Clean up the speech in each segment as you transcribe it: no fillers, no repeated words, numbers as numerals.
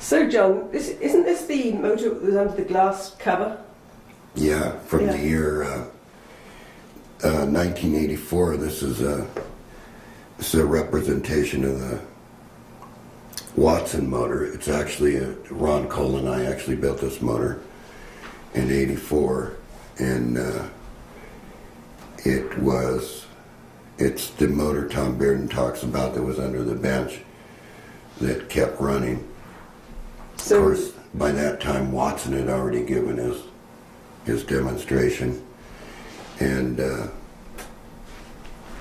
So John, isn't this the motor that was under the glass cover? Yeah, from the year 1984. This is a representation of the Watson motor. It's actually Ron Cole and I actually built this motor in '84, and it's the motor Tom Bearden talks about that was under the bench that kept running. So, of course, by that time Watson had already given his demonstration and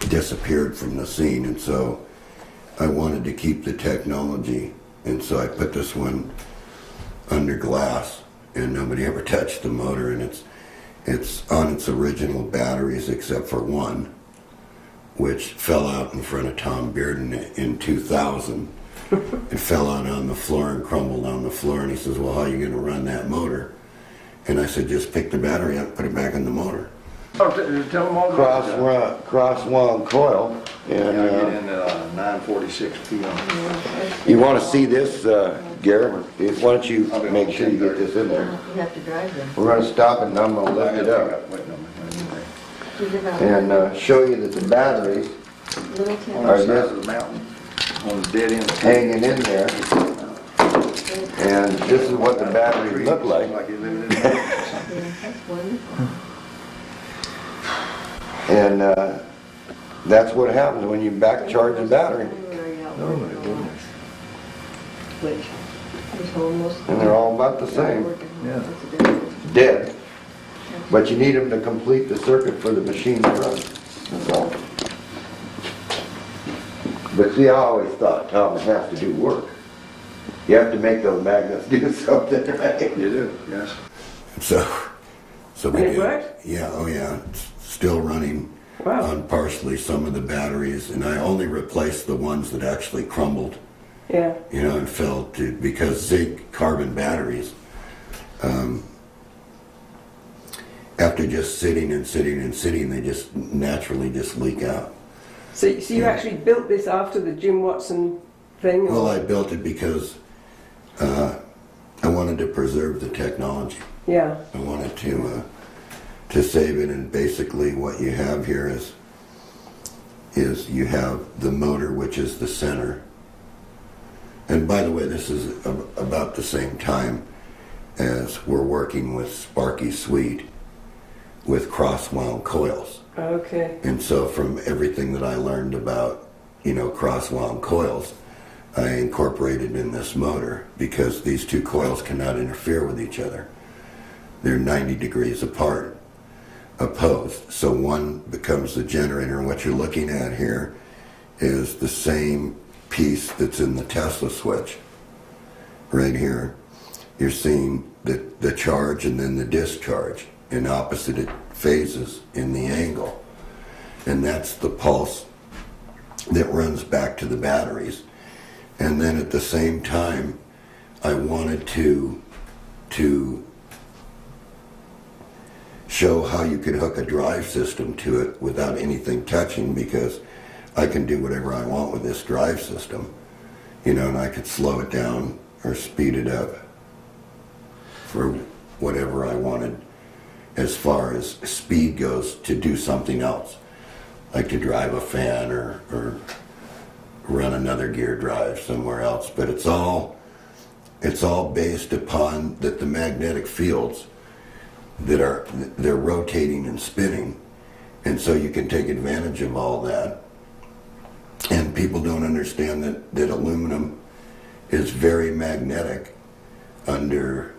disappeared from the scene, and so I wanted to keep the technology, and so I put this one under glass, and nobody ever touched the motor, and it's on its original batteries except for one, which fell out in front of Tom Bearden in 2000. It fell out on the floor and crumbled on the floor, and he says, well, how are you going to run that motor? And I said, just pick the battery up, put it back in the motor. Oh, tell them all about Cross-wound coil. And get in at 9:46 p.m. you want to see this, Garrett? Why don't you make sure you get this in there? You have to drive them. We're going to stop it and I'm going to lift it up and show you that the batteries Little on are the side just of the mountain, on the dead end. hanging in there. And this is what the batteries look like. Like you're living in the mountains. That's wonderful. And that's what happens when you back charge a battery. Oh my goodness. Which was almost. And they're all about the same. Yeah. Dead. But you need them to complete the circuit for the machine to run. That's all. But see, I always thought Tom has to do work. You have to make those magnets do something, right? You do, yes. So we And it did. worked? Yeah, oh yeah. It's still running Wow. on partially some of the batteries, and I only replaced the ones that actually crumbled, Yeah. and fell to, because zinc carbon batteries, after just sitting and sitting and sitting, they just naturally just leak out. So you actually built this after the Jim Watson thing? Well, I built it because I wanted to preserve the technology. Yeah. I wanted to save it, and basically what you have here is you have the motor, which is the center. And by the way, this is about the same time as we're working with Sparky Sweet with cross-wound coils. Okay. And so from everything that I learned about, cross-wound coils, I incorporated in this motor, because these two coils cannot interfere with each other. They're 90 degrees apart, opposed. So one becomes the generator, and what you're looking at here is the same piece that's in the Tesla switch. Right here, you're seeing the charge and then the discharge in opposite phases in the angle. And that's the pulse that runs back to the batteries. And then at the same time, I wanted to show how you could hook a drive system to it without anything touching, because I can do whatever I want with this drive system, and I could slow it down or speed it up for whatever I wanted as far as speed goes, to do something else, like to drive a fan or run another gear drive somewhere else. But it's all based upon that the magnetic fields they're rotating and spinning, and so you can take advantage of all that. And people don't understand that aluminum is very magnetic under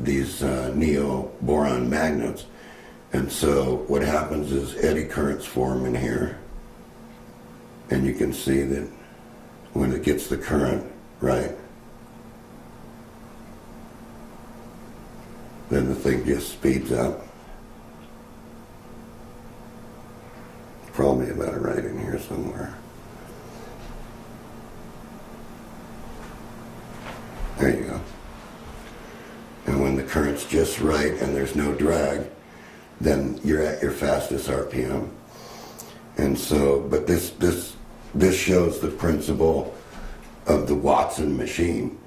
these neo-boron magnets. And so what happens is eddy currents form in here, and you can see that when it gets the current, right, then the thing just speeds up. Probably about right in here somewhere. There you go. And when the current's just right and there's no drag, then you're at your fastest RPM. And so, but this shows the principle of the Watson machine,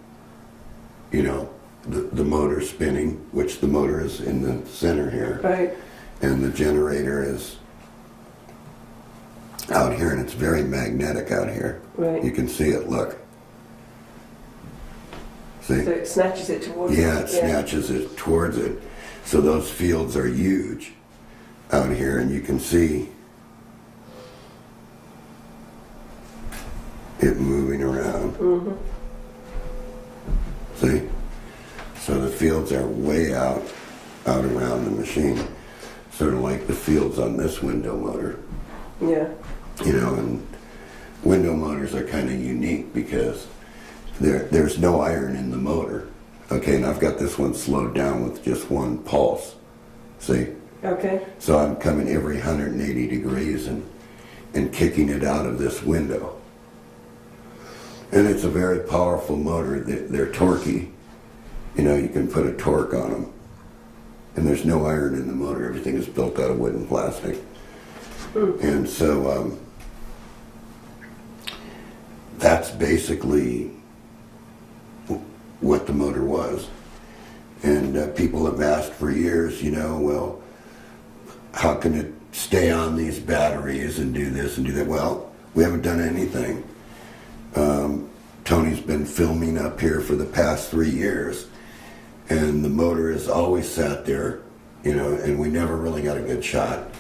you know, the motor spinning, which the motor is in the center here, Right. and the generator is out here, and it's very magnetic out here. Right. You can see it, look. See? So it snatches it towards Yeah, it snatches it towards it. So those fields are huge out here, and you can see it moving around. Mm-hmm. See? So the fields are way out around the machine. Sort of like the fields on this window motor. Yeah. You know, and window motors are kind of unique because there's no iron in the motor. Okay, and I've got this one slowed down with just one pulse. See? Okay. So I'm coming every 180 degrees and kicking it out of this window. And it's a very powerful motor. They're torquey. You know, you can put a torque on them. And there's no iron in the motor. Everything is built out of wood and plastic. And so that's basically what the motor was. And people have asked for years, you know, well, how can it stay on these batteries and do this and do that? Well, we haven't done anything. Tony's been filming up here for the past 3 years, and the motor has always sat there, you know, and we never really got a good shot.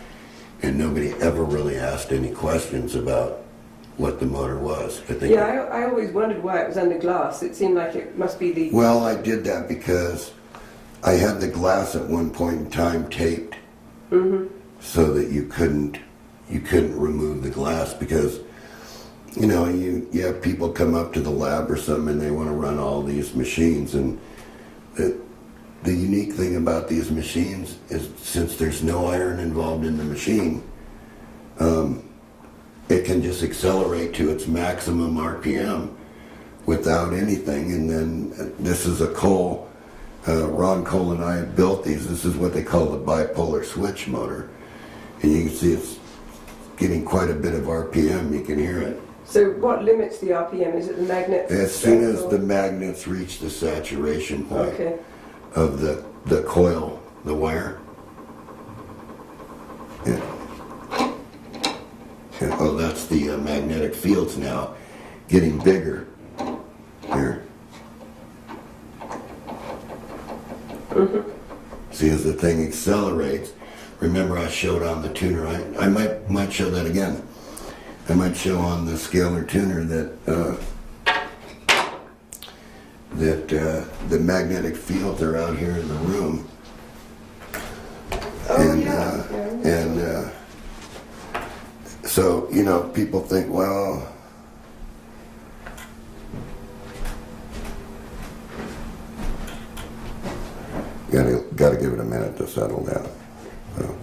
And nobody ever really asked any questions about what the motor was. I think. Yeah, I always wondered why it was under glass. It seemed like it must be the... Well, I did that because I had the glass at one point in time taped, so that you couldn't remove the glass, because you know you have people come up to the lab or something and they want to run all these machines, and the unique thing about these machines is, since there's no iron involved in the machine, it can just accelerate to its maximum RPM without anything. And then this is a Cole, Ron Cole and I built these. This is what they call the bipolar switch motor. And you can see it's getting quite a bit of RPM. You can hear it. So what limits the RPM? Is it the magnet? As soon as the magnets reach the saturation point of the coil, the wire. Yeah. Oh, that's the magnetic fields now getting bigger. Here. See, as the thing accelerates, remember I showed on the tuner, I might show that again. I might show on the scalar tuner that the magnetic fields are out here in the room. And so, you know, people think, well, gotta give it a minute to settle down. So.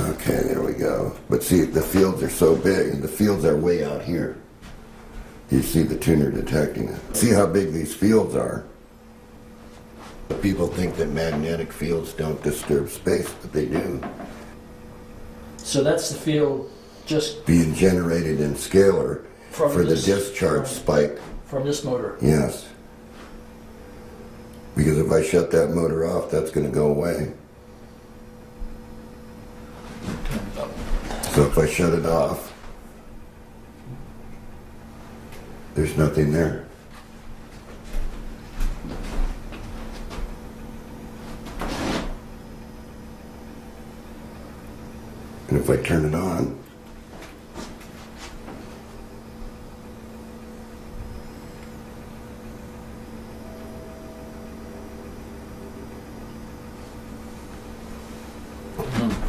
Okay, there we go. But see, the fields are so big, and the fields are way out here. You see the tuner detecting it. See how big these fields are. People think that magnetic fields don't disturb space, but they do. So that's the field just Being generated in scalar from for the this, discharge spike. from this motor. Yes. Because if I shut that motor off, that's going to go away. So if I shut it off, there's nothing there. And if I turn it on,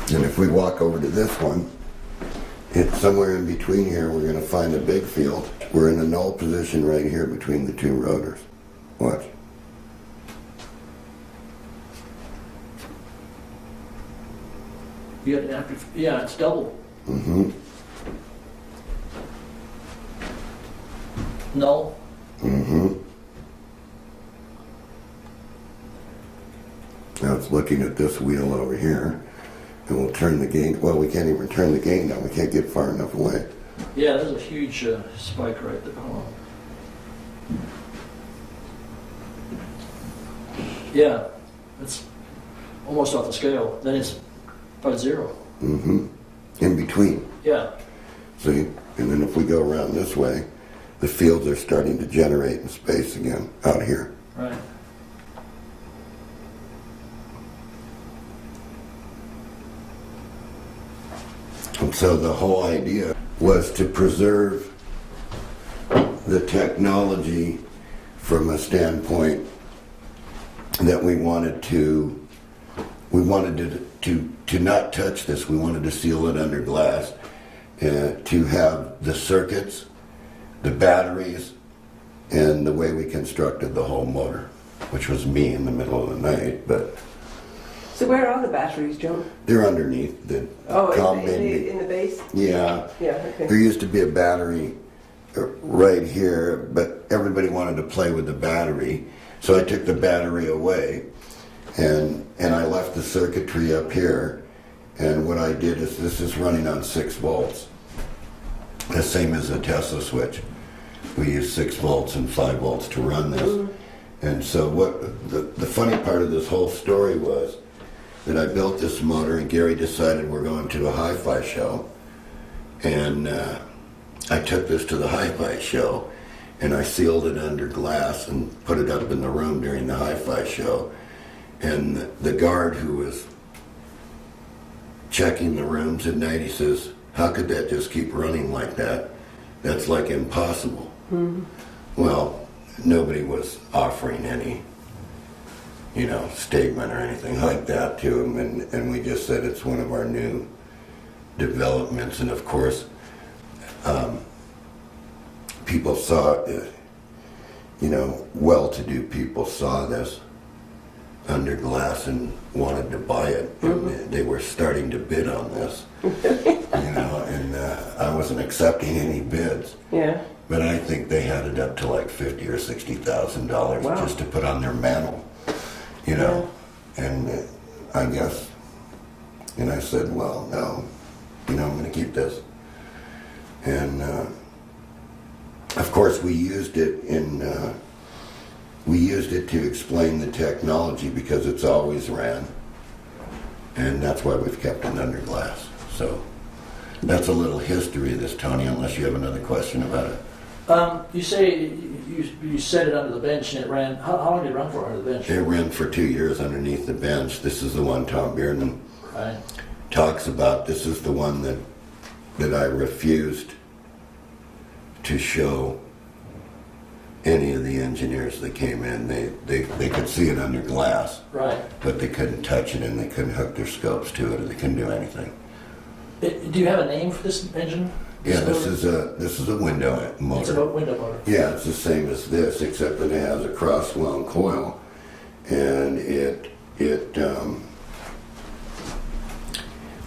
and if we walk over to this one, it's somewhere in between here, we're going to find a big field. We're in a null position right here between the two rotors. Watch. You got an yeah, it's double. Mm-hmm. Null. Mm-hmm. Now it's looking at this wheel over here, and we'll turn the gain. Well, we can't even turn the gain down. We can't get far enough away. Yeah, there's a huge spike right there. Hold on. Yeah, it's almost off the scale. Then it's about zero. Mm-hmm. In between. Yeah. See? And then if we go around this way, the fields are starting to generate in space again out here. Right. And so the whole idea was to preserve the technology from a standpoint that we wanted to not touch this. We wanted to seal it under glass, to have the circuits, the batteries, and the way we constructed the whole motor, which was me in the middle of the night. But So where are the batteries, John? they're underneath the In the base? Yeah. Yeah, okay. There used to be a battery right here, but everybody wanted to play with the battery. So I took the battery away and I left the circuitry up here. And what I did is, this is running on 6 volts. The same as a Tesla switch. We use 6 volts and 5 volts to run this. Mm-hmm. And so what the funny part of this whole story was that I built this motor and Gary decided we're going to a hi-fi show. And I took this to the hi-fi show and I sealed it under glass and put it up in the room during the hi-fi show. And the guard who was checking the rooms at night, he says, "How could that just keep running like that? That's like impossible." Mm-hmm. Well, nobody was offering any, statement or anything like that to him, and we just said it's one of our new developments. And of course, people saw it, well-to-do people saw this under glass and wanted to buy it. Mm-hmm. And they were starting to bid on this, and I wasn't accepting any bids. Yeah. But I think they had it up to like $50,000 or $60,000 just to put on their mantle, Yeah. And I guess, and I said, well, no, I'm going to keep this. And of course, we used it to explain the technology because it's always ran, and that's why we've kept it under glass. So that's a little history of this, Tony, unless you have another question about it. You say you set it under the bench and it ran. How long did it run for under the bench? It ran for 2 years underneath the bench. This is the one Tom Bearden talks about. This is the one that I refused to show any of the engineers that came in. They could see it under glass, but they couldn't touch it and they couldn't hook their scopes to it, or they couldn't do anything. Do you have a name for this engine? Yeah, this is a window motor. It's a window motor. Yeah, it's the same as this, except that it has a cross-wound coil, and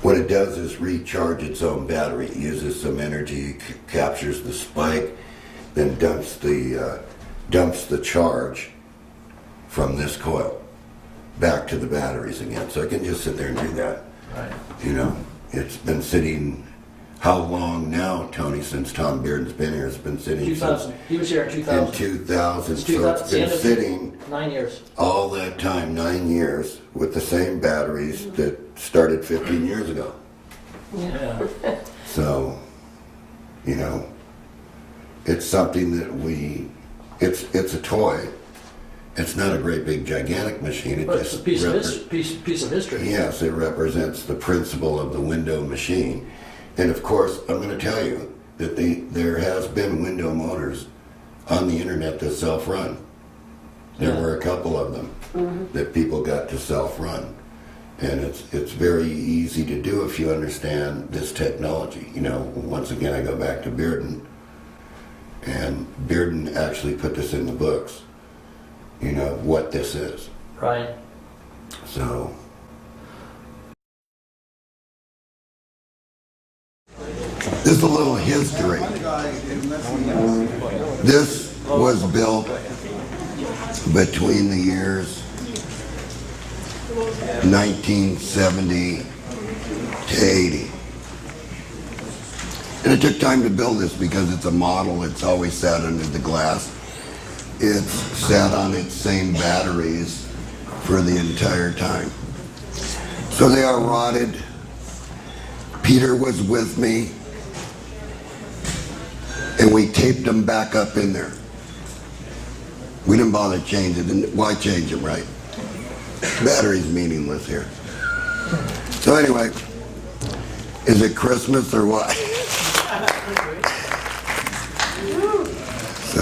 what it does is recharge its own battery. It uses some energy, captures the spike, then dumps the charge from this coil back to the batteries again. So I can just sit there and do that. Right. It's been sitting. How long now, Tony, since Tom Bearden's been here? It's been sitting 2000. He was here in 2000. In 2000. It's so it's been sitting 9 years. all that time, 9 years, with the same batteries that started 15 years ago. Yeah. So, it's something that it's a toy. It's not a great big gigantic machine. But it's a piece of history. Yes, it represents the principle of the window machine. And of course, I'm going to tell you that there has been window motors on the internet that self-run. There were a couple of them that people got to self-run. And it's very easy to do if you understand this technology. Once again, I go back to Bearden. And Bearden actually put this in the books, what this is. Right. So, this is a little history. This was built between the years 1970 to 80. And it took time to build this because it's a model. It's always sat under the glass. It's sat on its same batteries for the entire time. So they are rotted. Peter was with me, and we taped them back up in there. We didn't bother changing them. Why change them, right? Battery's meaningless here. So anyway, is it Christmas or what? So.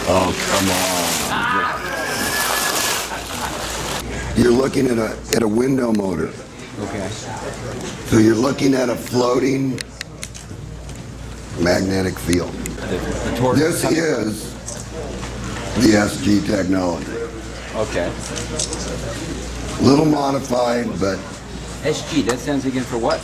Oh, come on. You're looking at a window motor. Okay. So you're looking at a floating magnetic field. The torque. This is the SG technology. Okay. Little modified, but, SG, that stands again for what?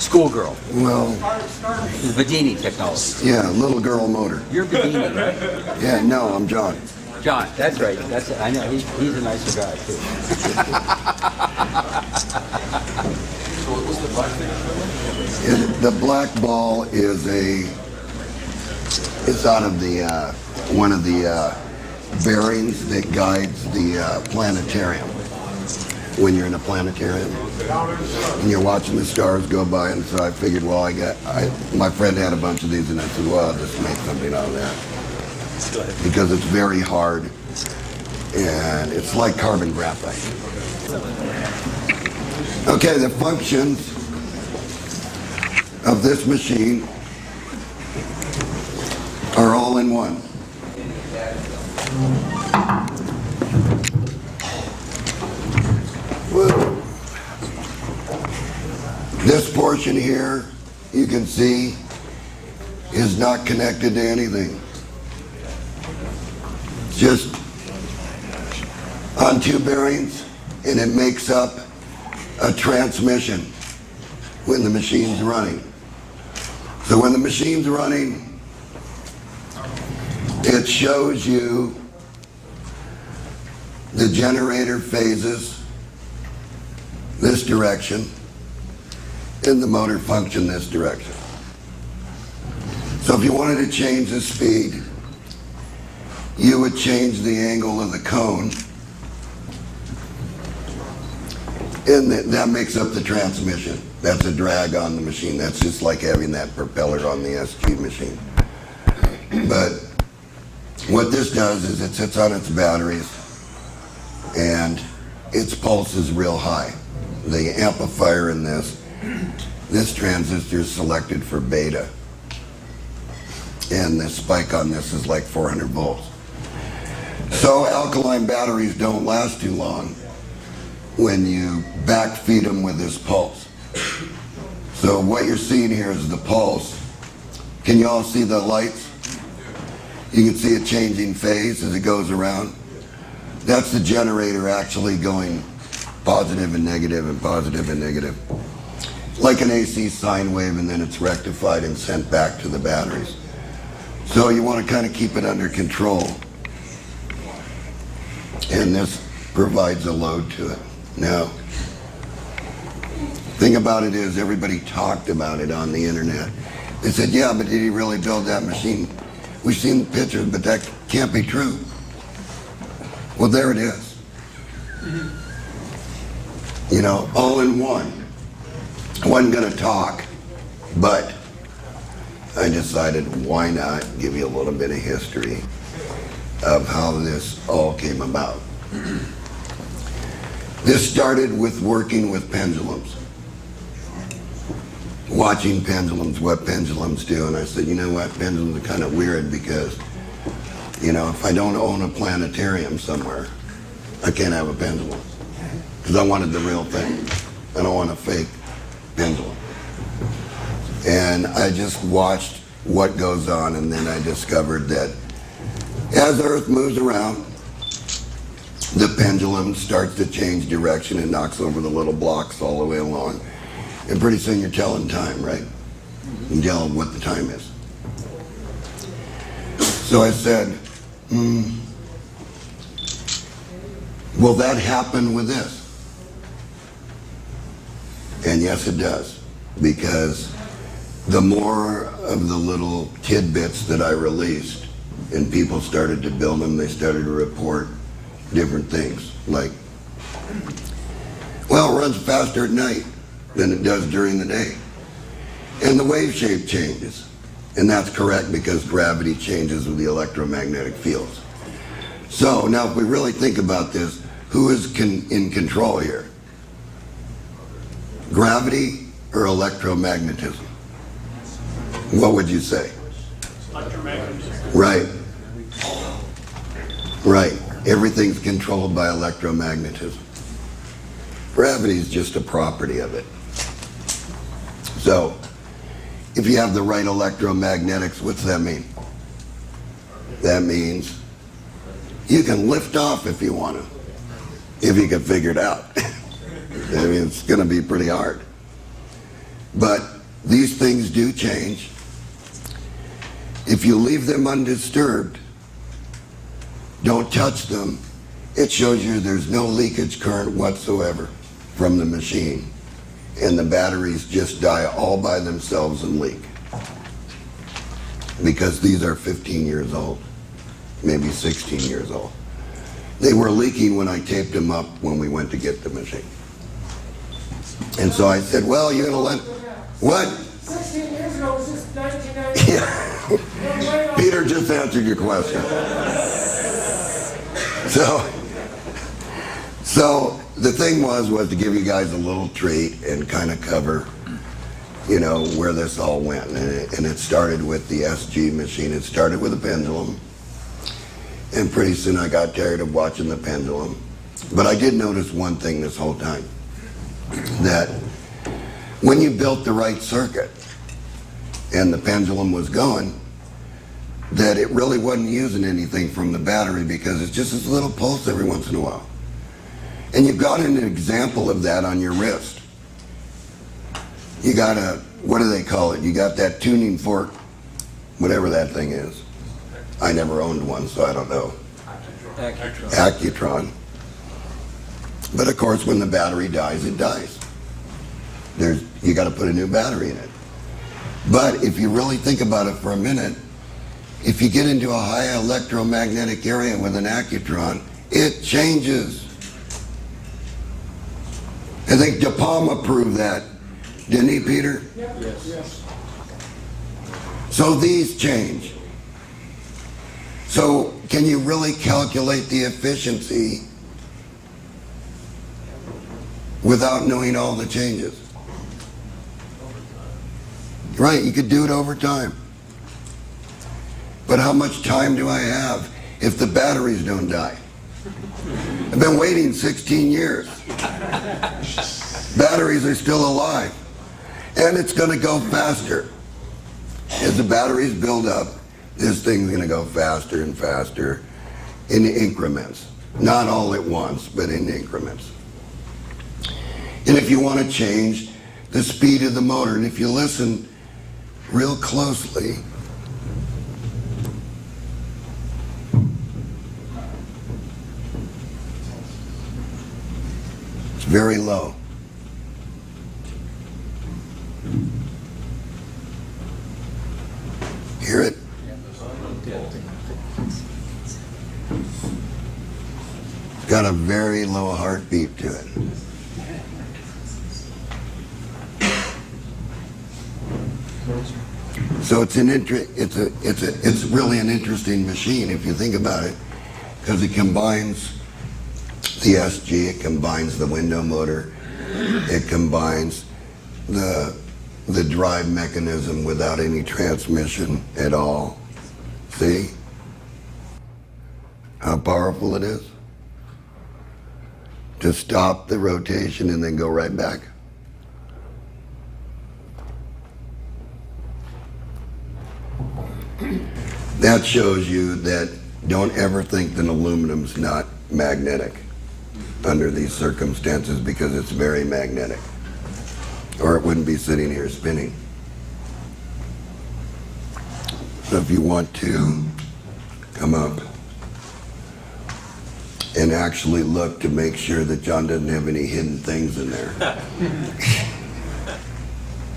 Schoolgirl. well, It's Bedini technology. yeah, little girl motor. You're Bedini, right? Yeah, no, I'm John. John, that's right. That's I know. He's a nicer guy too. The black ball is it's out of the one of the bearings that guides the planetarium. When you're in a planetarium and you're watching the stars go by, and so I figured, well, my friend had a bunch of these, and I said, well, I'll just make something out of that because it's very hard and it's like carbon graphite. Okay, the functions of this machine are all in one. Whoa. This portion here, you can see, is not connected to anything. It's just on two bearings, and it makes up a transmission when the machine's running. So when the machine's running, it shows you the generator phases this direction and the motor function this direction. So if you wanted to change the speed, you would change the angle of the cone, and that makes up the transmission. That's a drag on the machine. That's just like having that propeller on the SG machine. But what this does is it sits on its batteries and its pulse is real high. The amplifier in this transistor is selected for beta, and the spike on this is like 400 volts. So alkaline batteries don't last too long when you backfeed them with this pulse. So what you're seeing here is the pulse. Can you all see the lights? You can see it changing phase as it goes around. That's the generator actually going positive and negative and positive and negative. Like an AC sine wave, and then it's rectified and sent back to the batteries. So you want to kind of keep it under control. And this provides a load to it. Now, thing about it is everybody talked about it on the internet. They said, yeah, but did he really build that machine? We've seen the pictures, but that can't be true. Well, there it is. You know, all in one. I wasn't going to talk, but I decided why not give you a little bit of history of how this all came about. This started with working with pendulums. Watching pendulums, what pendulums do, and I said, you know what, pendulums are kind of weird because, you know, if I don't own a planetarium somewhere, I can't have a pendulum. Because I wanted the real thing. I don't want a fake pendulum. And I just watched what goes on, and then I discovered that as Earth moves around, the pendulum starts to change direction and knocks over the little blocks all the way along. And pretty soon you're telling time, right? You can tell what the time is. So I said, Will that happen with this? And yes, it does, because the more of the little tidbits that I released and people started to build them, they started to report different things like, well, it runs faster at night than it does during the day. And the wave shape changes. And that's correct because gravity changes with the electromagnetic fields. So now if we really think about this, who is in control here? Gravity or electromagnetism? What would you say? Electromagnetism. Right. Right. Everything's controlled by electromagnetism. Gravity is just a property of it. So, if you have the right electromagnetics, what's that mean? That means you can lift off if you want to, if you can figure it out. I mean, it's going to be pretty hard. But these things do change. If you leave them undisturbed, don't touch them, it shows you there's no leakage current whatsoever from the machine. And the batteries just die all by themselves and leak. Because these are 15 years old, maybe 16 years old. They were leaking when I taped them up when we went to get the machine. And so I said, well, you're going to let... What? 16 years ago was just 1990. Yeah. Peter just answered your question. So the thing was to give you guys a little treat and kind of cover, you know, where this all went. And it started with the SG machine. It started with a pendulum. And pretty soon I got tired of watching the pendulum. But I did notice one thing this whole time. That when you built the right circuit and the pendulum was going, that it really wasn't using anything from the battery because it's just this little pulse every once in a while. And you've got an example of that on your wrist. You got a, what do they call it? You got that tuning fork, whatever that thing is. I never owned one, so I don't know. Accutron. But of course, when the battery dies, it dies. You got to put a new battery in it. But if you really think about it for a minute, if you get into a high electromagnetic area with an Accutron, it changes. I think De Palma proved that, didn't he, Peter? Yes. So these change. So can you really calculate the efficiency without knowing all the changes? Right, you could do it over time. But how much time do I have if the batteries don't die? I've been waiting 16 years. Batteries are still alive. And it's going to go faster. As the batteries build up, this thing's going to go faster and faster in increments. Not all at once, but in increments. And if you want to change the speed of the motor, and if you listen real closely, it's very low. Hear it? It's got a very low heartbeat to it. So it's really an interesting machine if you think about it, because it combines the SG, it combines the window motor, it combines the drive mechanism without any transmission at all. See how powerful it is? To stop the rotation and then go right back. That shows you that don't ever think that aluminum's not magnetic under these circumstances, because it's very magnetic, or it wouldn't be sitting here spinning. So if you want to come up, and actually look to make sure that John doesn't have any hidden things in there.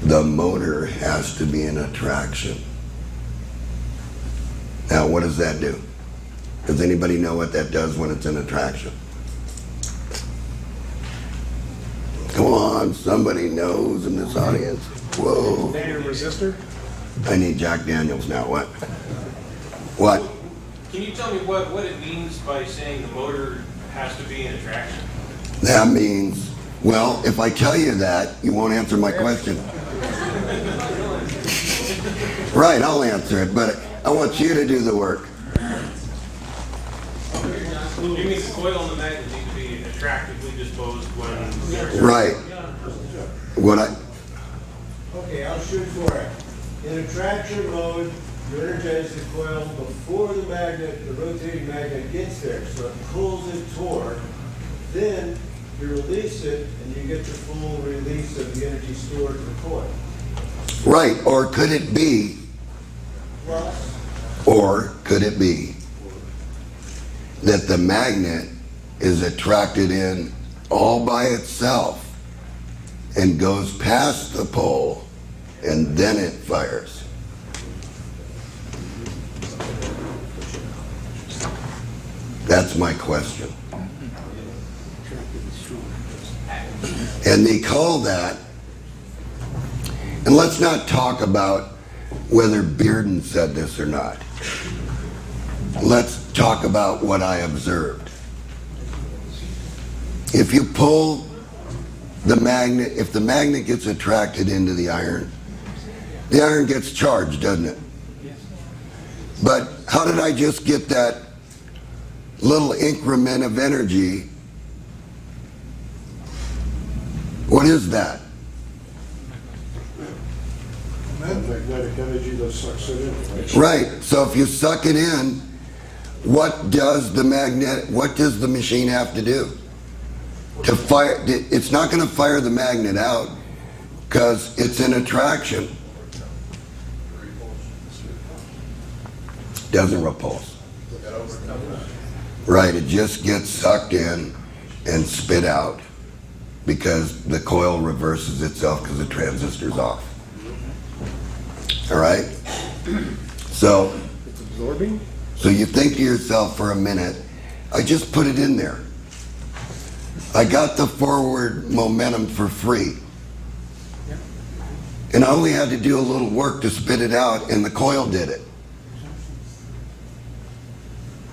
The motor has to be an attraction. Now, what does that do? Does anybody know what that does when it's an attraction? Come on, somebody knows in this audience. Whoa. Linear resistor? I need Jack Daniels now. What? What? Can you tell me what it means by saying the motor has to be an attraction? That means, well, if I tell you that, you won't answer my question. Right, I'll answer it, but I want you to do the work. You mean the coil and the magnet need to be attractively disposed when they're... Right. What I... Okay, I'll shoot for it. In attraction mode, you energize the coil before the magnet, the rotating magnet gets there, so it pulls it toward. Then you release it, and you get the full release of the energy stored in the coil. Right, or could it be, that the magnet is attracted in all by itself and goes past the pole and then it fires? That's my question. And they call that, and let's not talk about whether Bearden said this or not. Let's talk about what I observed. If you pull the magnet, if the magnet gets attracted into the iron gets charged, doesn't it? But how did I just get that little increment of energy? What is that? Magnetic energy that sucks it in. Right. So if you suck it in, what does the machine have to do? To fire, it's not going to fire the magnet out because it's an attraction. Doesn't repulse. Right, it just gets sucked in and spit out because the coil reverses itself because the transistor's off. All right? So, It's absorbing? so you think to yourself for a minute, I just put it in there. I got the forward momentum for free. And I only had to do a little work to spit it out, and the coil did it.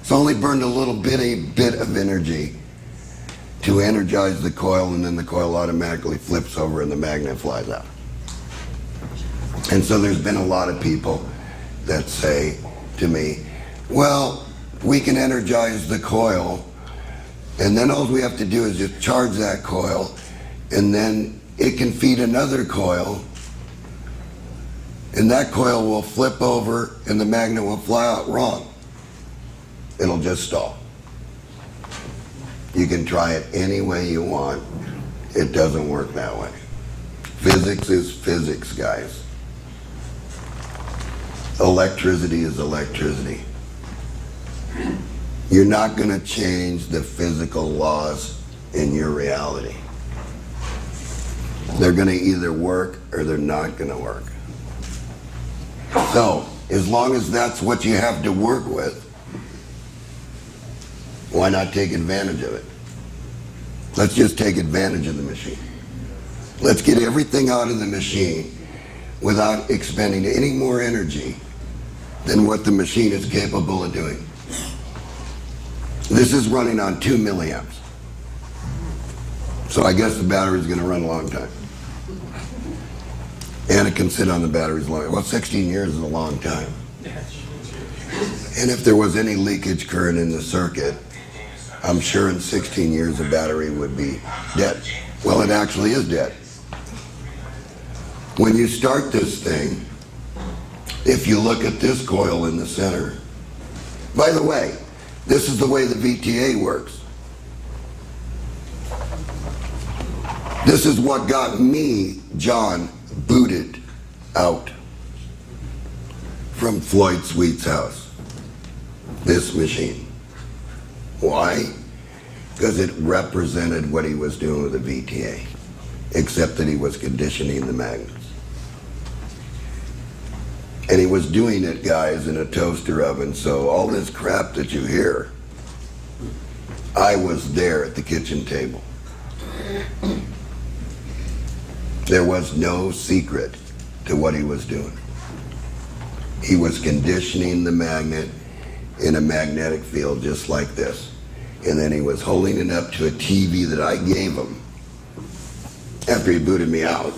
So I only burned a little bitty bit of energy to energize the coil, and then the coil automatically flips over and the magnet flies out. And so there's been a lot of people that say to me, well, we can energize the coil, and then all we have to do is just charge that coil, and then it can feed another coil, and that coil will flip over and the magnet will fly out. Wrong. It'll just stall. You can try it any way you want. It doesn't work that way. Physics is physics, guys. Electricity is electricity. You're not going to change the physical laws in your reality. They're going to either work or they're not going to work. So, as long as that's what you have to work with, why not take advantage of it? Let's just take advantage of the machine. Let's get everything out of the machine without expending any more energy than what the machine is capable of doing. This is running on 2 milliamps. So I guess the battery's going to run a long time. And it can sit on the batteries long. Well, 16 years is a long time. And if there was any leakage current in the circuit, I'm sure in 16 years the battery would be dead. Well, it actually is dead. When you start this thing, if you look at this coil in the center, by the way, this is the way the VTA works. This is what got me, John, booted out from Floyd Sweet's house. This machine. Why? because it represented what he was doing with the VTA, except that he was conditioning the magnets. And he was doing it, guys, in a toaster oven, so all this crap that you hear, I was there at the kitchen table. There was no secret to what he was doing. He was conditioning the magnet in a magnetic field just like this. And then he was holding it up to a TV that I gave him after he booted me out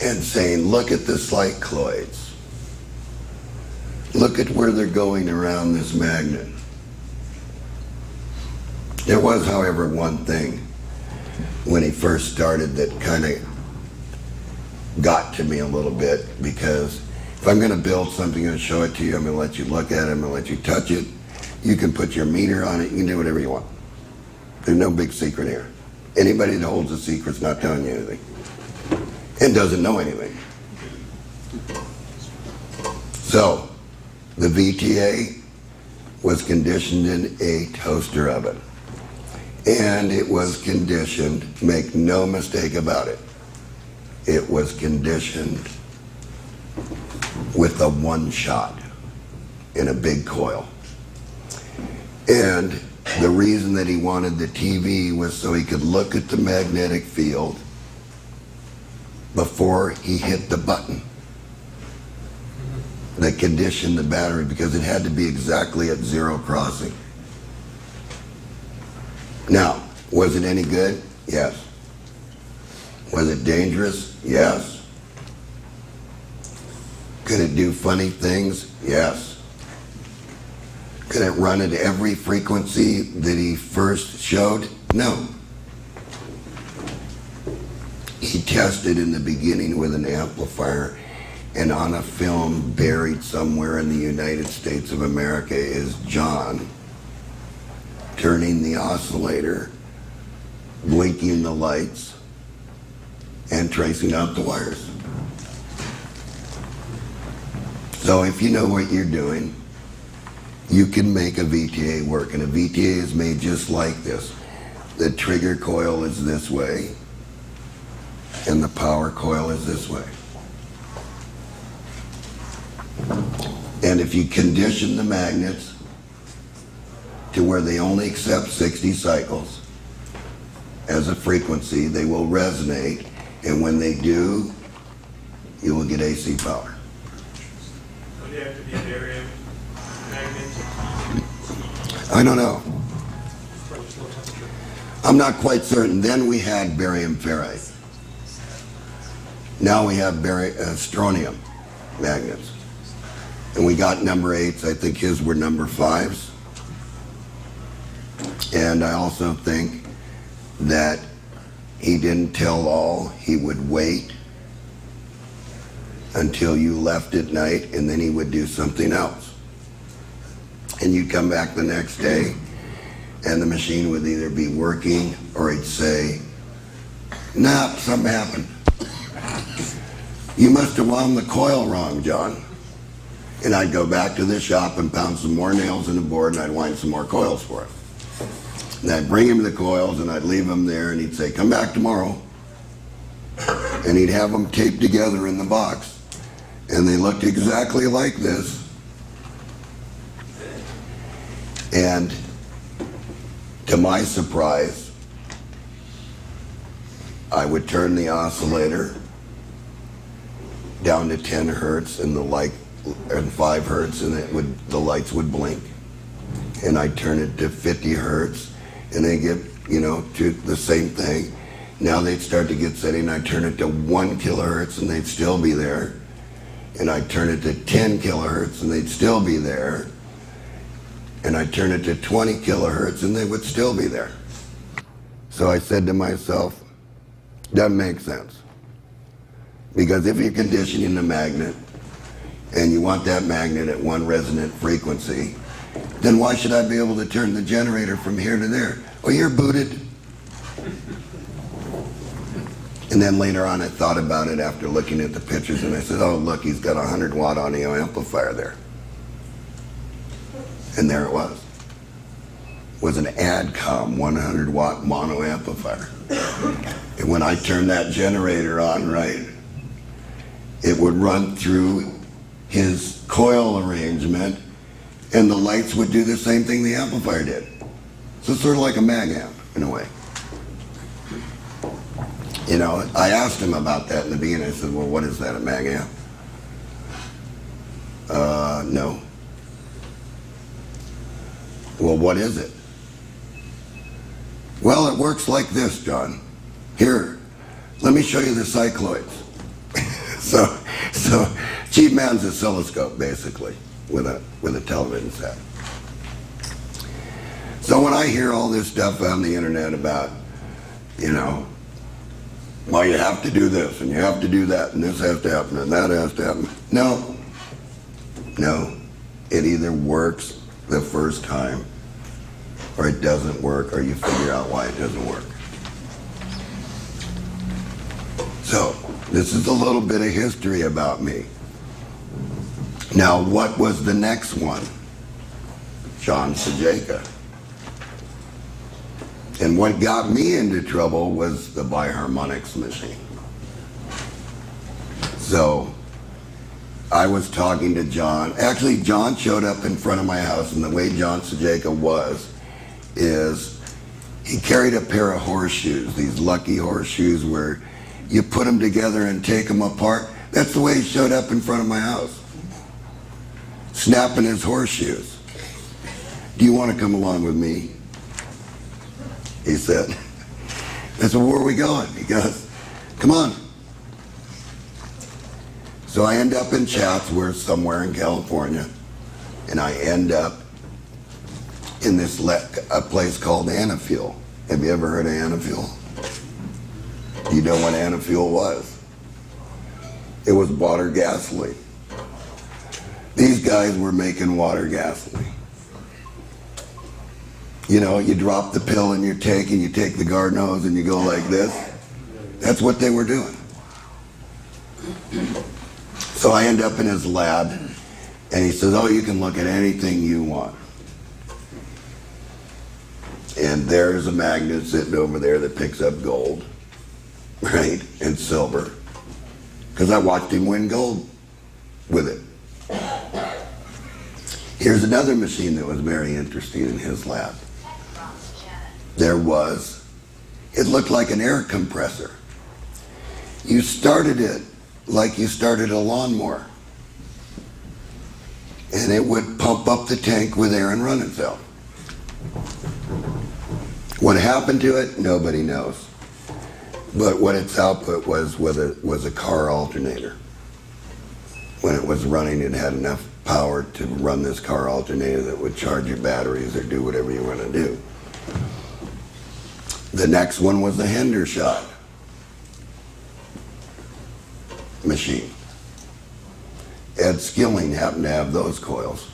and saying, look at the cycloids. Look at where they're going around this magnet. There was, however, one thing when he first started that kind of got to me a little bit, because if I'm going to build something and show it to you, I'm going to let you look at it, I'm going to let you touch it. You can put your meter on it, you can do whatever you want. There's no big secret here. Anybody that holds a secret's not telling you anything and doesn't know anything. So, the VTA was conditioned in a toaster oven. And it was conditioned, make no mistake about it, it was conditioned with a one shot in a big coil. And the reason that he wanted the TV was so he could look at the magnetic field before he hit the button that conditioned the battery, because it had to be exactly at zero crossing. Now, was it any good? Yes. Was it dangerous? Yes. Could it do funny things? Yes. Could it run at every frequency that he first showed? No. He tested in the beginning with an amplifier, and on a film buried somewhere in the United States of America is John turning the oscillator, blinking the lights, and tracing out the wires. So if you know what you're doing, you can make a VTA work. And a VTA is made just like this. The trigger coil is this way, and the power coil is this way. And if you condition the magnets to where they only accept 60 cycles as a frequency, they will resonate, and when they do, you will get AC power. Would they have to be barium magnets? I don't know. I'm not quite certain. Then we had barium ferrite. Now we have strontium magnets. And we got number 8s. I think his were number 5s. And I also think that he didn't tell all. He would wait until you left at night, and then he would do something else. And you'd come back the next day, and the machine would either be working, or he'd say, nah, something happened. You must have wound the coil wrong, John. And I'd go back to the shop and pound some more nails in the board, and I'd wind some more coils for it. And I'd bring him the coils, and I'd leave them there, and he'd say, come back tomorrow. And he'd have them taped together in the box. And they looked exactly like this. And to my surprise, I would turn the oscillator down to 10 hertz and and 5 hertz, and the lights would blink. And I'd turn it to 50 hertz, and they get, to the same thing. Now they'd start to get steady, and I'd turn it to 1 kilohertz, and they'd still be there. And I'd turn it to 10 kilohertz, and they'd still be there. And I'd turn it to 20 kilohertz, and they would still be there. So I said to myself, doesn't make sense. Because if you're conditioning the magnet, and you want that magnet at one resonant frequency, then why should I be able to turn the generator from here to there? Oh, you're booted. And then later on I thought about it after looking at the pictures, and I said, oh look, he's got a 100-watt audio amplifier there. And there it was. was an ADCOM 100 watt mono amplifier. And when I turned that generator on, right, it would run through his coil arrangement, and the lights would do the same thing the amplifier did. So it's sort of like a mag amp in a way. You know, I asked him about that in the beginning. I said, well, what is that, a mag amp? No. Well, what is it? Well, it works like this, John. Here, let me show you the cycloids. so cheap man's oscilloscope, basically, with a television set. So when I hear all this stuff on the internet about, you know, well, you have to do this, and you have to do that, and this has to happen, and that has to happen. No. It either works the first time, or it doesn't work, or you figure out why it doesn't work. So, this is a little bit of history about me. Now, what was the next one? John Bedini. And what got me into trouble was the biharmonics machine. So, I was talking to John. Actually, John showed up in front of my house, and the way John Bedini is he carried a pair of horseshoes, these lucky horseshoes where you put them together and take them apart. That's the way he showed up in front of my house, snapping his horseshoes. Do you want to come along with me? He said. I said, where are we going? He goes, come on. So I end up in Chatsworth, somewhere in California, and I end up in this a place called Anafuel. Have you ever heard of Anafuel? You know what Anafuel was? It was water gasoline. These guys were making water gasoline. You know, you drop the pill in your tank and you take the garden hose and you go like this. That's what they were doing. So I end up in his lab, and he says, oh, you can look at anything you want. And there's a magnet sitting over there that picks up gold, right, and silver, because I watched him win gold with it. Here's another machine that was very interesting in his lab. It looked like an air compressor. You started it like you started a lawnmower, and it would pump up the tank with air and run itself. What happened to it, nobody knows. But what its output was a car alternator. When it was running, it had enough power to run this car alternator that would charge your batteries or do whatever you want to do. The next one was the Hendershot machine. Ed Skilling happened to have those coils.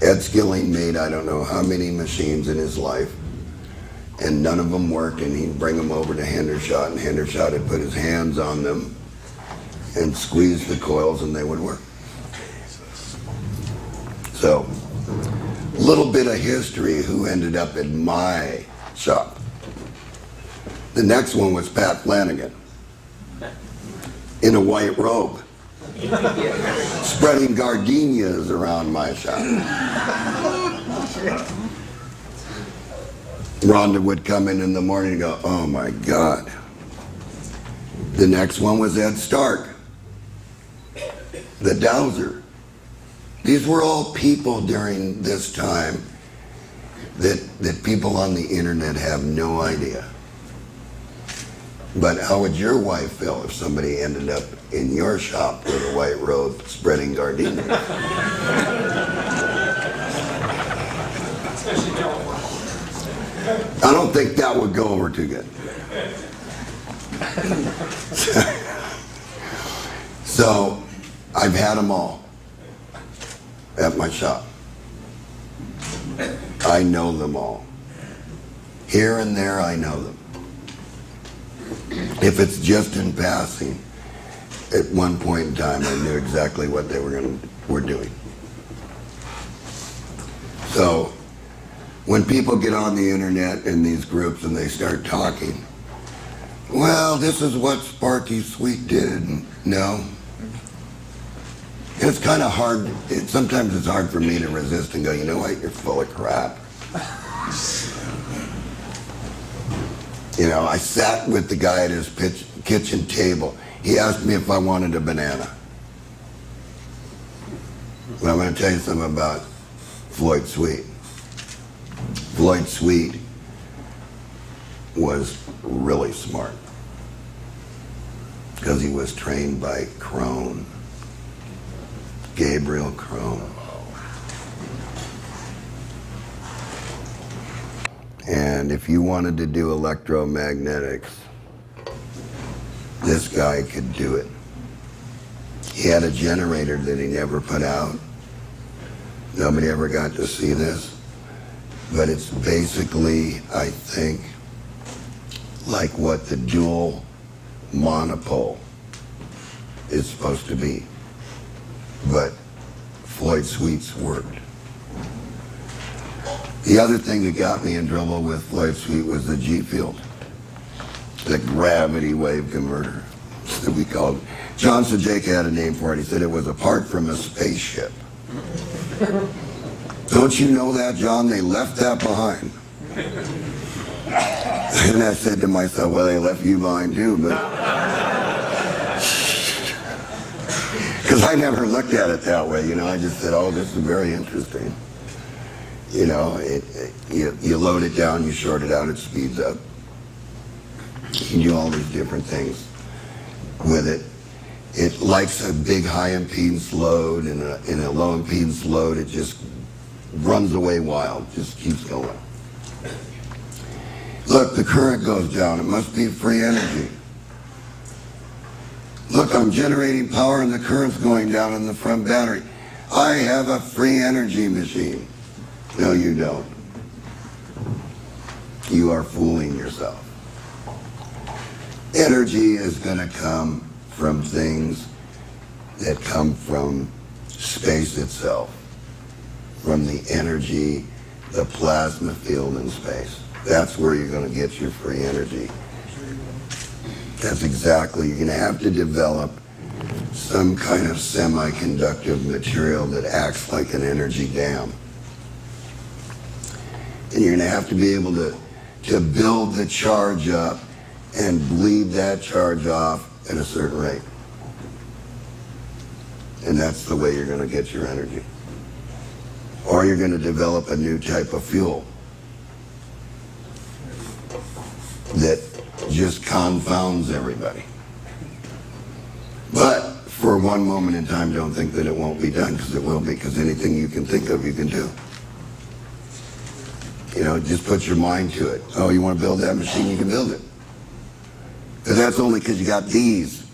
Ed Skilling made I don't know how many machines in his life, and none of them worked, and he'd bring them over to Hendershot, and Hendershot would put his hands on them and squeeze the coils, and they would work. So, a little bit of history who ended up in my shop. The next one was Pat Flanagan, in a white robe, spreading gardenias around my shop. Rhonda would come in the morning and go, oh my God. The next one was Ed Stark, the dowser. These were all people during this time that people on the internet have no idea. But how would your wife feel if somebody ended up in your shop with a white robe spreading gardenia? I don't think that would go over too good. So, I've had them all at my shop. I know them all. Here and there, I know them. If it's just in passing, at one point in time, I knew exactly what they were doing. So, when people get on the internet in these groups and they start talking, well, this is what Sparky Sweet did. No. It's kind of hard. Sometimes it's hard for me to resist and go, you know what, you're full of crap. You know, I sat with the guy at his kitchen table. He asked me if I wanted a banana. Well, I'm going to tell you something about Floyd Sweet. Floyd Sweet was really smart because he was trained by Crone, Gabriel Crone. And if you wanted to do electromagnetics, this guy could do it. He had a generator that he never put out. Nobody ever got to see this. But it's basically, I think, like what the dual monopole is supposed to be. But Floyd Sweet's worked. The other thing that got me in trouble with Floyd Sweet was the G-field, the gravity wave converter that we called. John Sajaka had a name for it. He said it was apart from a spaceship. Don't you know that, John? They left that behind. And I said to myself, well, they left you behind too, but... Because I never looked at it that way, you know. I just said, oh, this is very interesting. You know, you load it down, you short it out, it speeds up. You do all these different things with it. It likes a big high impedance load, and in a low impedance load, it just runs away wild, just keeps going. Look, the current goes down, it must be free energy. Look, I'm generating power and the current's going down in the front battery. I have a free energy machine. No, you don't. You are fooling yourself. Energy is going to come from things that come from space itself, from the energy, the plasma field in space. That's where you're going to get your free energy. That's exactly, you're going to have to develop some kind of semiconductive material that acts like an energy dam. And you're going to have to be able to build the charge up and bleed that charge off at a certain rate. And that's the way you're going to get your energy. Or you're going to develop a new type of fuel that just confounds everybody. But for one moment in time, don't think that it won't be done, because it will be, because anything you can think of, you can do. You know, just put your mind to it. Oh, you want to build that machine, you can build it. But that's only because you got these.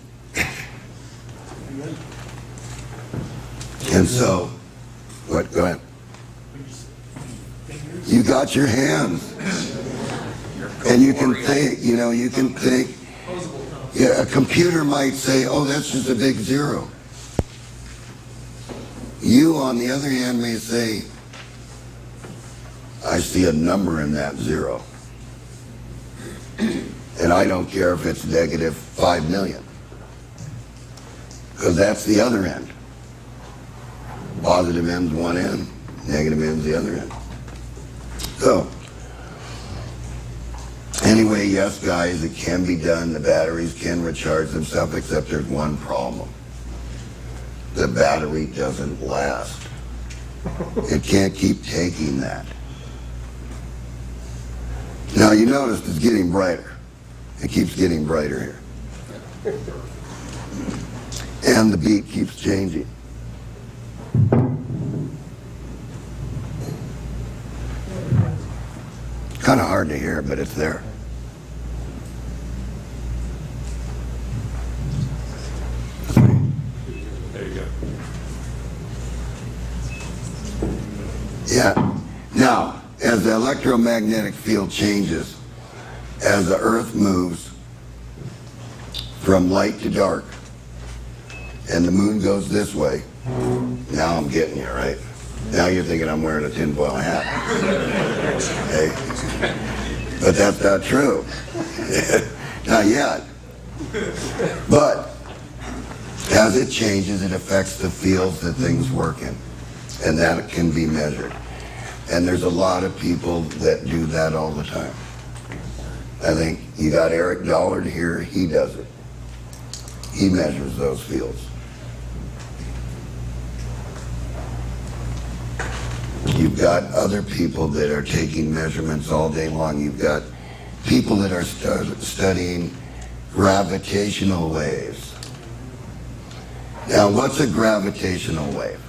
And so, what, go ahead. You got your hands. And you can think, you know, you can think, yeah, a computer might say, oh, that's just a big zero. You, on the other hand, may say, I see a number in that zero. And I don't care if it's negative 5 million. Because that's the other end. Positive end's one end, negative end's the other end. So, anyway, yes, guys, it can be done. The batteries can recharge themselves, except there's one problem. The battery doesn't last. It can't keep taking that. Now, you notice it's getting brighter. It keeps getting brighter here. And the beat keeps changing. Kind of hard to hear, but it's there. There you go. Yeah. Now, as the electromagnetic field changes, as the Earth moves from light to dark, and the moon goes this way, now I'm getting you, right? Now you're thinking I'm wearing a tinfoil hat. Okay? But that's not true. Not yet. But as it changes, it affects the fields that things work in. And that can be measured. And there's a lot of people that do that all the time. I think you got Eric Dollard here, he does it. He measures those fields. You've got other people that are taking measurements all day long. You've got people that are studying gravitational waves. Now, what's a gravitational wave?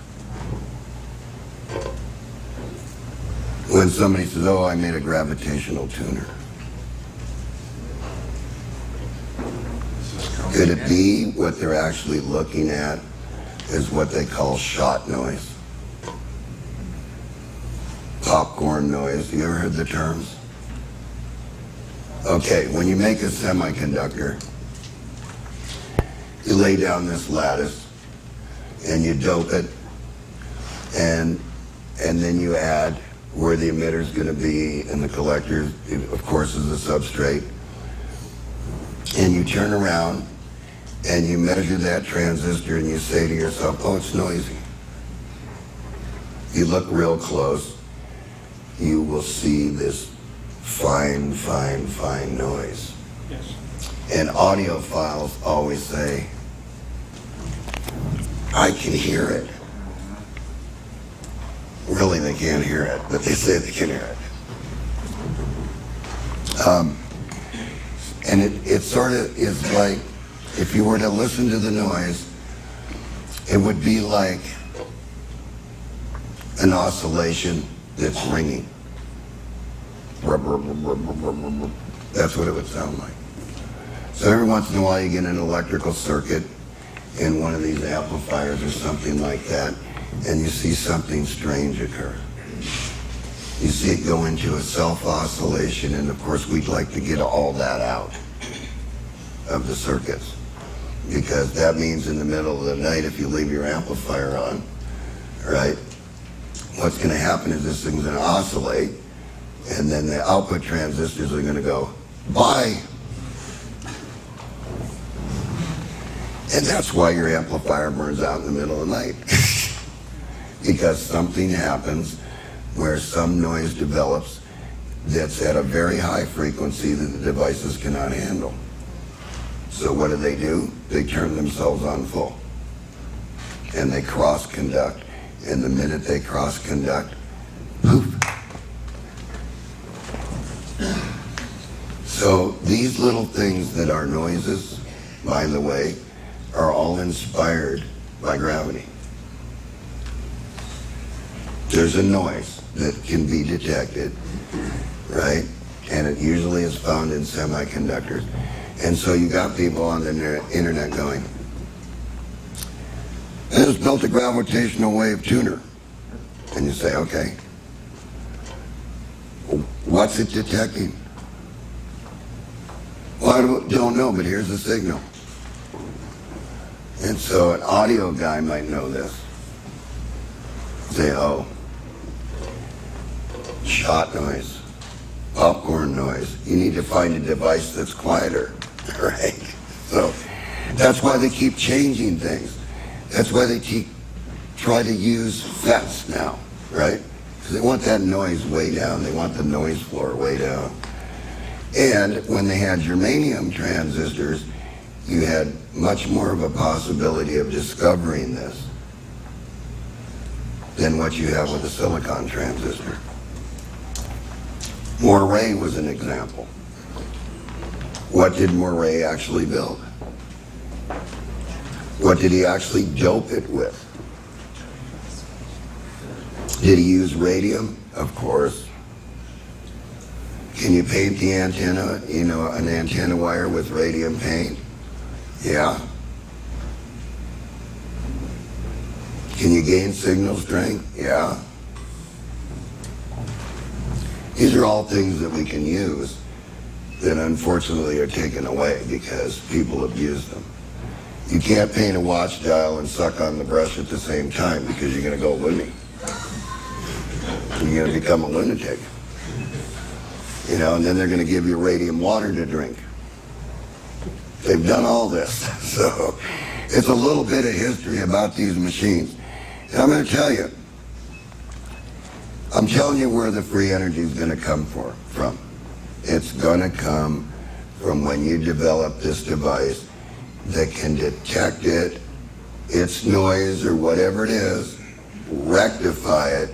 When somebody says, oh, I made a gravitational tuner. Could it be what they're actually looking at is what they call shot noise? Popcorn noise. You ever heard the terms? Okay, when you make a semiconductor, you lay down this lattice and you dope it, and then you add where the emitter is going to be, and the collector, of course, is the substrate. And you turn around and you measure that transistor and you say to yourself, oh, it's noisy. You look real close, you will see this fine, fine, fine noise. Yes. And audiophiles always say, I can hear it. Really, they can't hear it, but they say they can hear it. And it sort of is like, if you were to listen to the noise, it would be like an oscillation that's ringing. That's what it would sound like. So every once in a while you get an electrical circuit in one of these amplifiers or something like that, and you see something strange occur. You see it go into a self-oscillation, and of course we'd like to get all that out of the circuits, because that means in the middle of the night, if you leave your amplifier on, right, what's going to happen is this thing's going to oscillate, and then the output transistors are going to go, bye. And that's why your amplifier burns out in the middle of the night. Because something happens where some noise develops that's at a very high frequency that the devices cannot handle. So what do? They turn themselves on full. And they cross-conduct. And the minute they cross-conduct, poof. So these little things that are noises, by the way, are all inspired by gravity. There's a noise that can be detected, right? And it usually is found in semiconductors. And so you got people on the internet going, I just built a gravitational wave tuner. And you say, okay, what's it detecting? Well, I don't know, but here's the signal. And so an audio guy might know this. Say, oh, shot noise, popcorn noise. You need to find a device that's quieter, right? So that's why they keep changing things. That's why they try to use FETs now, right? Because they want that noise way down. They want the noise floor way down. And when they had germanium transistors, you had much more of a possibility of discovering this than what you have with a silicon transistor. Moiré was an example. What did Moiré actually build? What did he actually dope it with? Did he use radium? Of course. Can you paint the antenna, an antenna wire with radium paint? Yeah. Can you gain signal strength? Yeah. These are all things that we can use that unfortunately are taken away because people abuse them. You can't paint a watch dial and suck on the brush at the same time because you're going to go loony. You're going to become a lunatic. You know, and then they're going to give you radium water to drink. They've done all this. So it's a little bit of history about these machines. And I'm going to tell you, I'm telling you where the free energy is going to come from. It's going to come from when you develop this device that can detect it, its noise or whatever it is, rectify it,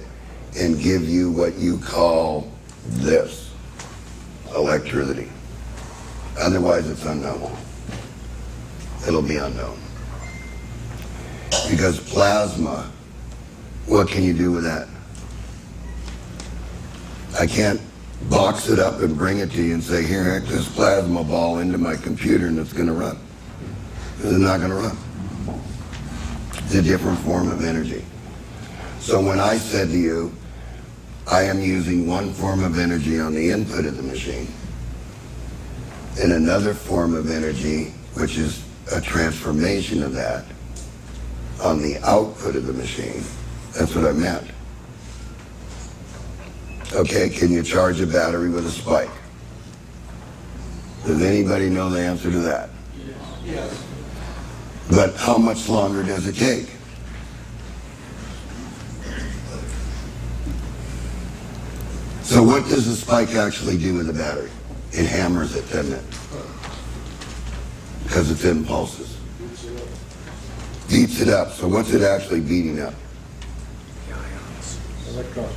and give you what you call this, electricity. Otherwise, it's unknown. It'll be unknown. Because plasma, what can you do with that? I can't box it up and bring it to you and say, here, hack this plasma ball into my computer and it's going to run. It's not going to run. It's a different form of energy. So when I said to you, I am using one form of energy on the input of the machine and another form of energy, which is a transformation of that, on the output of the machine, that's what I meant. Okay, can you charge a battery with a spike? Does anybody know the answer to that? Yes. But how much longer does it take? So what does the spike actually do with the battery? It hammers it, doesn't it? Because it's impulses. Beats it up. So what's it actually beating up? Electrons.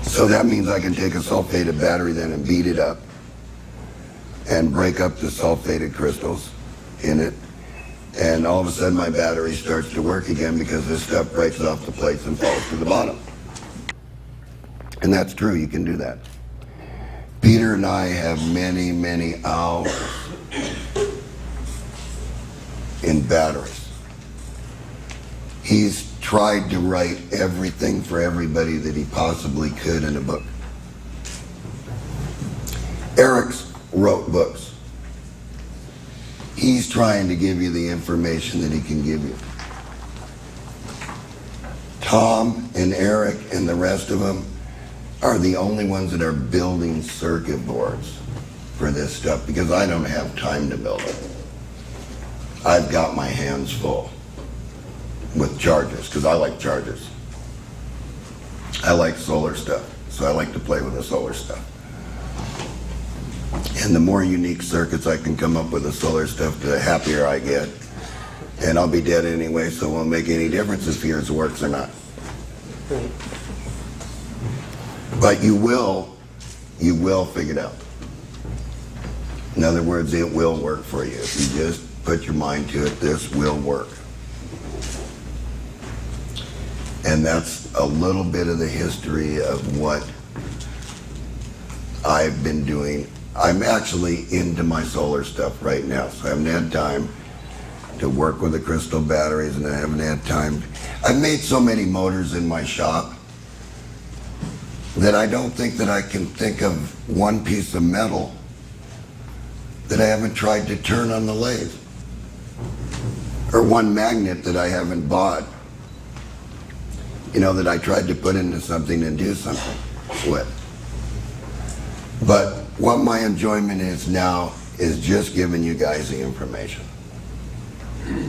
So that means I can take a sulfated battery then and beat it up and break up the sulfated crystals in it. And all of a sudden my battery starts to work again because this stuff breaks off the plates and falls to the bottom. And that's true, you can do that. Peter and I have many, many hours in batteries. He's tried to write everything for everybody that he possibly could in a book. Eric's wrote books. He's trying to give you the information that he can give you. Tom and Eric and the rest of them are the only ones that are building circuit boards for this stuff because I don't have time to build it. I've got my hands full with chargers because I like chargers. I like solar stuff, so I like to play with the solar stuff. And the more unique circuits I can come up with the solar stuff, the happier I get. And I'll be dead anyway, so it won't make any difference if yours works or not. But you will figure it out. In other words, it will work for you. If you just put your mind to it, this will work. And that's a little bit of the history of what I've been doing. I'm actually into my solar stuff right now, so I haven't had time to work with the crystal batteries, and I haven't had time. I've made so many motors in my shop that I don't think that I can think of one piece of metal that I haven't tried to turn on the lathe, or one magnet that I haven't bought, you know, that I tried to put into something and do something with. But what my enjoyment is now is just giving you guys the information.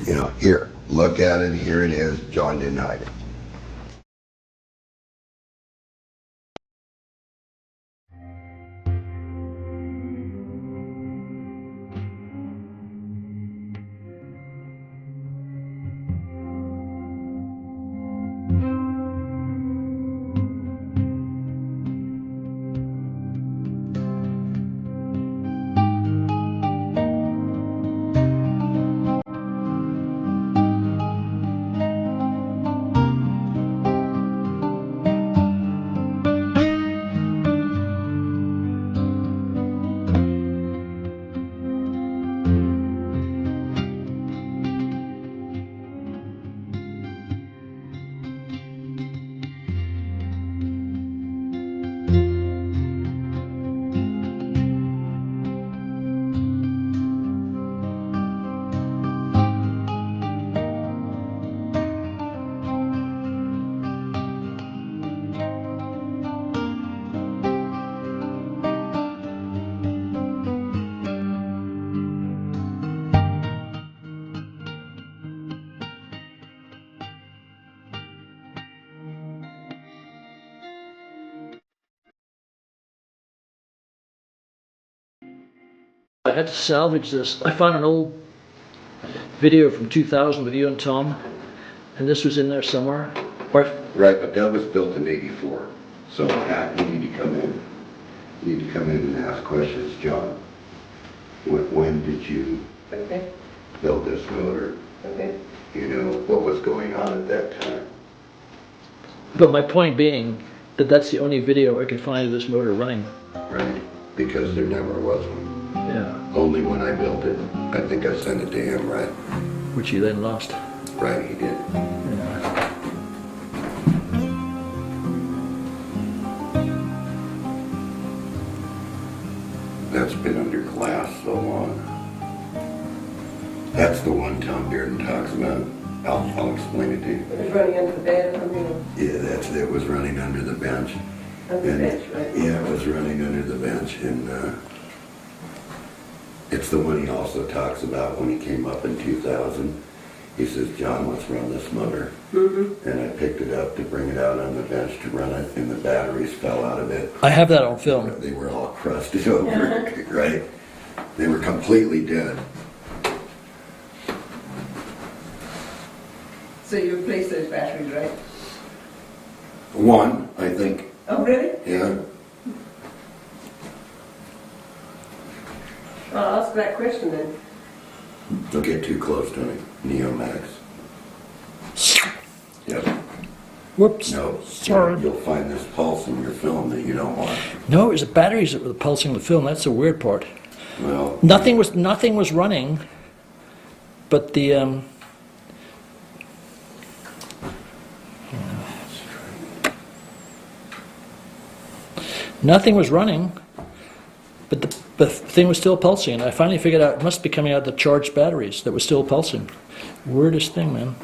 You know, here, look at it, here it is, John didn't hide it. I had to salvage this. I found an old video from 2000 with you and Tom, and this was in there somewhere. Right, but that was built in '84. So Pat, you need to come in. You need to come in and ask questions, John. When did you Okay, build this motor? okay. You know, what was going on at that time? But my point being that that's the only video I could find of this motor running. Right, because there never was one. Yeah. Only when I built it. I think I sent it to him, right? Which he then lost. Right, he did. Yeah. That's been under glass so long. That's the one Tom Bearden talks about. I'll explain it to you. It was running under the bed or something. Yeah, that's it. Was running under the bench. Under the bench, right? Yeah, it was running under the bench, and it's the one he also talks about when he came up in 2000. He says, "John, let's run this motor." Mm-hmm. And I picked it up to bring it out on the bench to run it, and the batteries fell out of it. I have that on film. They were all crusted over, right? They were completely dead. So you replaced those batteries, right? One, I think, Oh, really? yeah. I'll ask that question then. Don't get too close to me. Neomax. Yep. Whoops. No. Sorry. You'll find this pulse in your film that you don't want. No, it was the batteries that were pulsing the film. That's the weird part. Well, Nothing was running, but the nothing was running, but the thing was still pulsing. And I finally figured out it must be coming out of the charged batteries that was still pulsing. Weirdest thing, man.